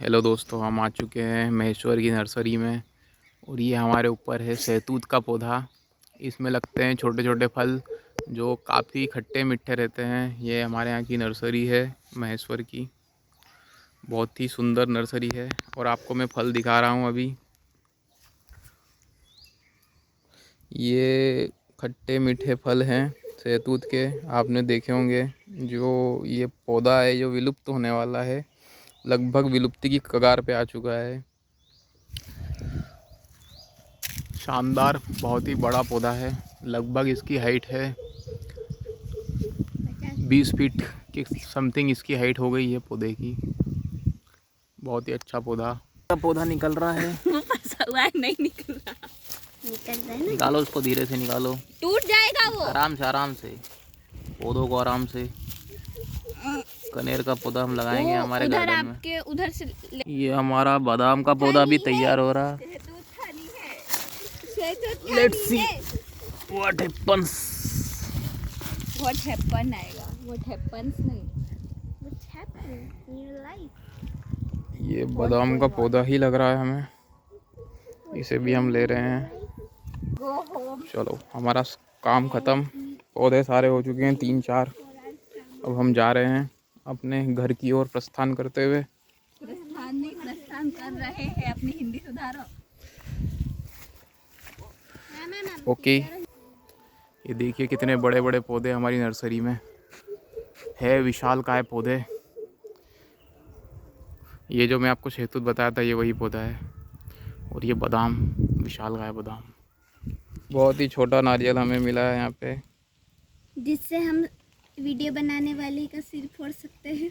Hello दोस्तों, हम आ चुके हैं महेश्वर की नर्सरी में। और ये हमारे ऊपर है सहतूत का पौधा। इसमें लगते हैं छोटे छोटे फल जो काफ़ी खट्टे मीठे रहते हैं। ये हमारे यहाँ की नर्सरी है महेश्वर की। बहुत ही सुंदर नर्सरी है और आपको मैं फल दिखा रहा हूँ अभी। ये खट्टे मीठे फल हैं सहतूत के, आपने देखे होंगे। जो ये पौधा है जो विलुप्त होने वाला है, लगभग विलुप्ति की कगार पे आ चुका है। शानदार, बहुत ही बड़ा पौधा है। लगभग इसकी हाइट है 20 फीट की समथिंग। इसकी हाइट हो गई है पौधे की। बहुत ही अच्छा पौधा निकल रहा है। नहीं निकल रहा। निकल रहा है ना। निकालो उसको, धीरे से निकालो, टूट जाएगा वो। आराम से आराम से, पौधों को आराम से। कनेर का पौधा हम लगाएंगे हमारे गार्डन में। आपके उधर से ये हमारा बादाम का पौधा भी तैयार हो रहा। Let's see what happens. What happen आएगा, व्हाट हैपेंस नहीं, what happen in your life. ये बादाम का पौधा ही लग रहा है हमें, इसे भी हम ले रहे हैं। चलो, हमारा काम ख़त्म। पौधे सारे हो चुके हैं 3-4। अब हम जा रहे हैं अपने घर की ओर प्रस्थान करते हुए। प्रस्थान कर रहे हैं। अपनी हिंदी सुधारो। ओके, ये देखिए कितने बड़े बड़े पौधे हमारी नर्सरी में है। विशालकाय पौधे। ये जो मैं आपको शहतूत बताया था, ये वही पौधा है। और ये बादाम, विशालकाय बादाम। बहुत ही छोटा नारियल हमें मिला है यहाँ पे, जिससे हम वीडियो बनाने वाले का सिर फोड़ सकते हैं।